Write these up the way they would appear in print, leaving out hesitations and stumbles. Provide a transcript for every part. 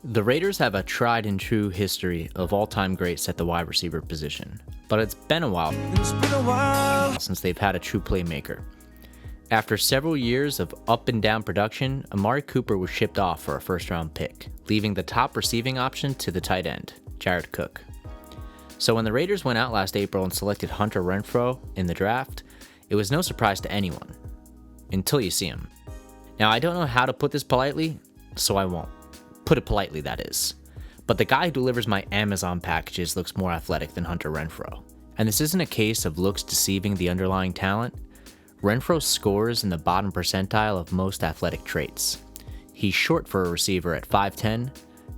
The Raiders have a tried and true history of all-time greats at the wide receiver position, but it's been a while since they've had a true playmaker. After several years of up and down production, Amari Cooper was shipped off for a first-round pick, leaving the top receiving option to the tight end, Jared Cook. So when the Raiders went out last April and selected Hunter Renfrow in the draft, it was no surprise to anyone, until you see him. Now, I don't know how to put this politely, so I won't. Put it politely, that is. But the guy who delivers my Amazon packages looks more athletic than Hunter Renfrow. And this isn't a case of looks deceiving the underlying talent. Renfrow scores in the bottom percentile of most athletic traits. He's short for a receiver at 5'10",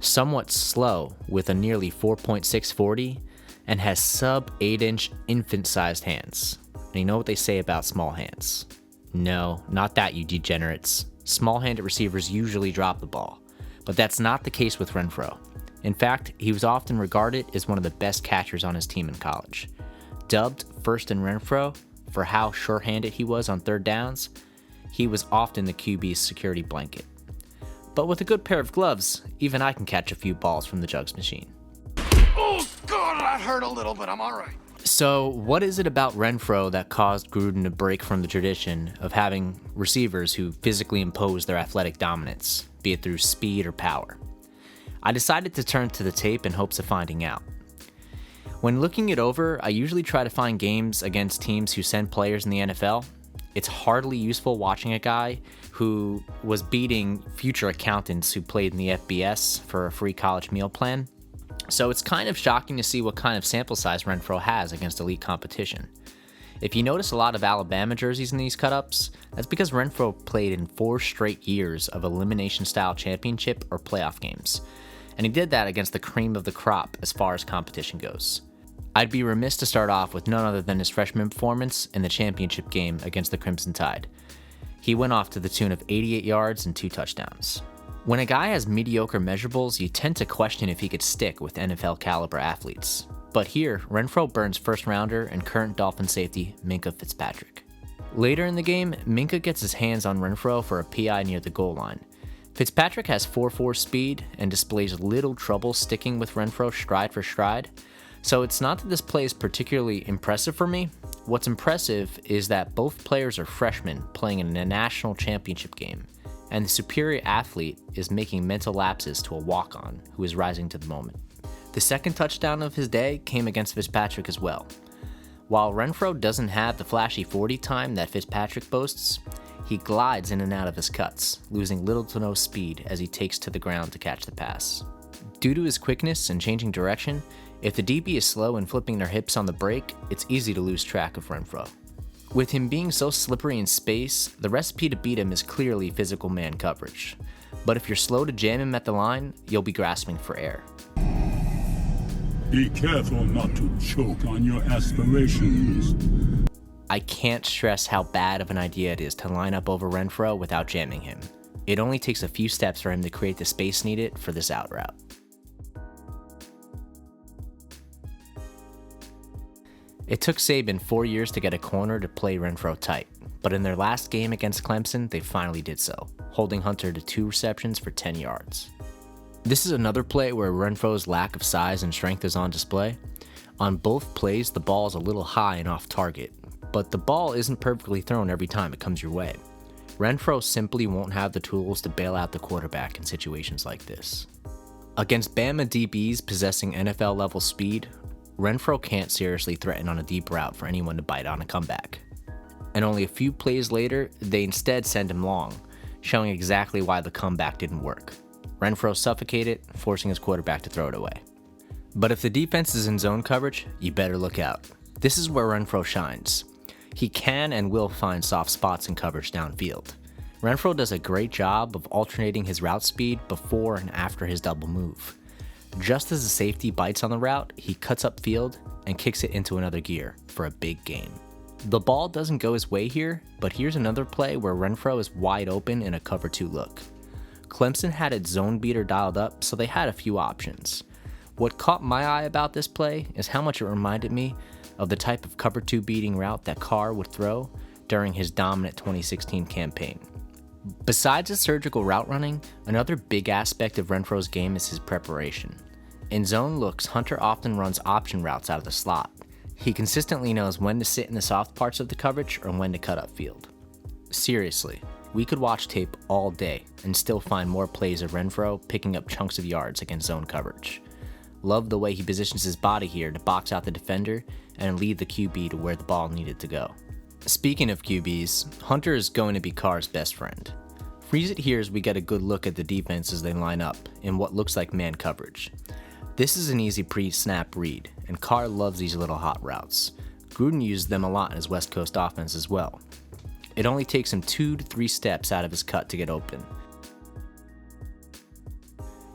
somewhat slow with a nearly 4.6 40, and has sub 8-inch infant-sized hands. And you know what they say about small hands? No, not that, you degenerates. Small-handed receivers usually drop the ball. But that's not the case with Renfrow. In fact, he was often regarded as one of the best catchers on his team in college. Dubbed first in Renfrow for how sure-handed he was on third downs, he was often the QB's security blanket. But with a good pair of gloves, even I can catch a few balls from the jugs machine. Oh God, that hurt a little, but I'm all right. So what is it about Renfrow that caused Gruden to break from the tradition of having receivers who physically impose their athletic dominance, be it through speed or power? I decided to turn to the tape in hopes of finding out. When looking it over, I usually try to find games against teams who send players in the NFL. It's hardly useful watching a guy who was beating future accountants who played in the FBS for a free college meal plan. So it's kind of shocking to see what kind of sample size Renfrow has against elite competition. If you notice a lot of Alabama jerseys in these cut-ups, that's because Renfrow played in 4 straight years of elimination-style championship or playoff games, and he did that against the cream of the crop as far as competition goes. I'd be remiss to start off with none other than his freshman performance in the championship game against the Crimson Tide. He went off to the tune of 88 yards and 2 touchdowns. When a guy has mediocre measurables, you tend to question if he could stick with NFL-caliber athletes. But here, Renfrow burns first-rounder and current Dolphin safety Minkah Fitzpatrick. Later in the game, Minkah gets his hands on Renfrow for a PI near the goal line. Fitzpatrick has 4.4 speed and displays little trouble sticking with Renfrow stride for stride, so it's not that this play is particularly impressive for me. What's impressive is that both players are freshmen playing in a national championship game, and the superior athlete is making mental lapses to a walk-on who is rising to the moment. The second touchdown of his day came against Fitzpatrick as well. While Renfrow doesn't have the flashy 40 time that Fitzpatrick boasts, he glides in and out of his cuts, losing little to no speed as he takes to the ground to catch the pass. Due to his quickness and changing direction, if the DB is slow and flipping their hips on the break, it's easy to lose track of Renfrow. With him being so slippery in space, the recipe to beat him is clearly physical man coverage. But if you're slow to jam him at the line, you'll be grasping for air. Be careful not to choke on your aspirations. I can't stress how bad of an idea it is to line up over Renfrow without jamming him. It only takes a few steps for him to create the space needed for this out route. It took Saban 4 years to get a corner to play Renfrow tight, but in their last game against Clemson, they finally did so, holding Hunter to 2 receptions for 10 yards. This is another play where Renfrow's lack of size and strength is on display. On both plays, the ball is a little high and off target, but the ball isn't perfectly thrown every time it comes your way. Renfrow simply won't have the tools to bail out the quarterback in situations like this. Against Bama DBs possessing NFL-level speed, Renfrow can't seriously threaten on a deep route for anyone to bite on a comeback. And only a few plays later, they instead send him long, showing exactly why the comeback didn't work. Renfrow suffocated, forcing his quarterback to throw it away. But if the defense is in zone coverage, you better look out. This is where Renfrow shines. He can and will find soft spots in coverage downfield. Renfrow does a great job of alternating his route speed before and after his double move. Just as the safety bites on the route, he cuts upfield and kicks it into another gear for a big gain. The ball doesn't go his way here, but here's another play where Renfrow is wide open in a cover 2 look. Clemson had its zone beater dialed up, so they had a few options. What caught my eye about this play is how much it reminded me of the type of cover 2 beating route that Carr would throw during his dominant 2016 campaign. Besides his surgical route running, another big aspect of Renfrow's game is his preparation. In zone looks, Hunter often runs option routes out of the slot. He consistently knows when to sit in the soft parts of the coverage or when to cut upfield. Seriously, we could watch tape all day and still find more plays of Renfrow picking up chunks of yards against zone coverage. Love the way he positions his body here to box out the defender and lead the QB to where the ball needed to go. Speaking of QBs, Hunter is going to be Carr's best friend. Freeze it here as we get a good look at the defense as they line up in what looks like man coverage. This is an easy pre-snap read, and Carr loves these little hot routes. Gruden used them a lot in his West Coast offense as well. It only takes him 2 to 3 steps out of his cut to get open.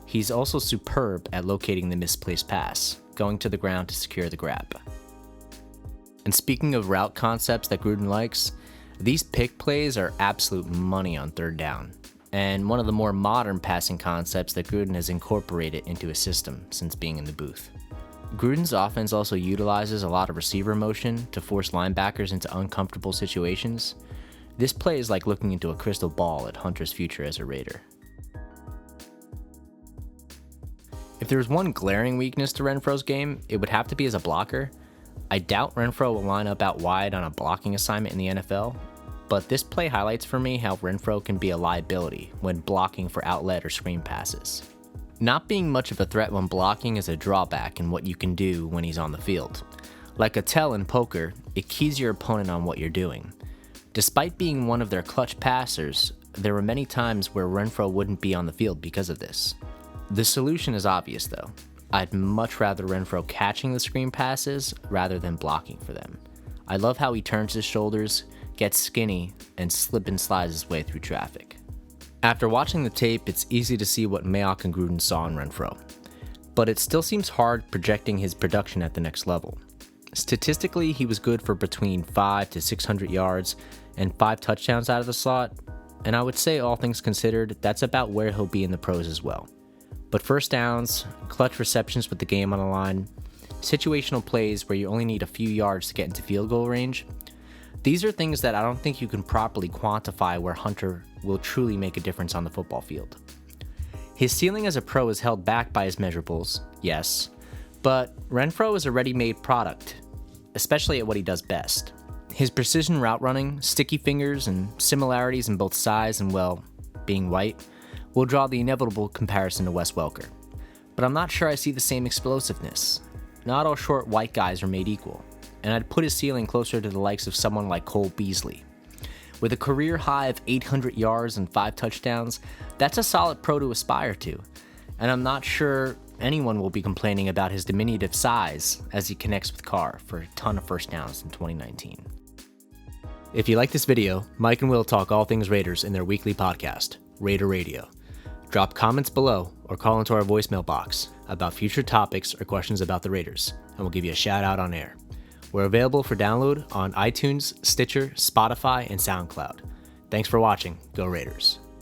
He's also superb at locating the misplaced pass, going to the ground to secure the grab. And speaking of route concepts that Gruden likes, these pick plays are absolute money on third down, and one of the more modern passing concepts that Gruden has incorporated into his system since being in the booth. Gruden's offense also utilizes a lot of receiver motion to force linebackers into uncomfortable situations. This play is like looking into a crystal ball at Hunter's future as a Raider. If there was one glaring weakness to Renfrow's game, it would have to be as a blocker. I doubt Renfrow will line up out wide on a blocking assignment in the NFL, but this play highlights for me how Renfrow can be a liability when blocking for outlet or screen passes. Not being much of a threat when blocking is a drawback in what you can do when he's on the field. Like a tell in poker, it keys your opponent on what you're doing. Despite being one of their clutch passers, there were many times where Renfrow wouldn't be on the field because of this. The solution is obvious though. I'd much rather Renfrow catching the screen passes rather than blocking for them. I love how he turns his shoulders, gets skinny, and slip and slides his way through traffic. After watching the tape, it's easy to see what Mayock and Gruden saw in Renfrow, but it still seems hard projecting his production at the next level. Statistically, he was good for between 500 to 600 yards and 5 touchdowns out of the slot, and I would say all things considered, that's about where he'll be in the pros as well. But first downs, clutch receptions with the game on the line, situational plays where you only need a few yards to get into field goal range, these are things that I don't think you can properly quantify where Hunter will truly make a difference on the football field. His ceiling as a pro is held back by his measurables, yes, but Renfrow is a ready-made product, especially at what he does best. His precision route running, sticky fingers, and similarities in both size and, well, being white, will draw the inevitable comparison to Wes Welker. But I'm not sure I see the same explosiveness. Not all short white guys are made equal, and I'd put his ceiling closer to the likes of someone like Cole Beasley. With a career high of 800 yards and 5 touchdowns, that's a solid pro to aspire to, and I'm not sure anyone will be complaining about his diminutive size as he connects with Carr for a ton of first downs in 2019. If you like this video, Mike and Will talk all things Raiders in their weekly podcast, Raidio. Drop comments below or call into our voicemail box about future topics or questions about the Raiders, and we'll give you a shout out on air. We're available for download on iTunes, Stitcher, Spotify, and SoundCloud. Thanks for watching. Go Raiders.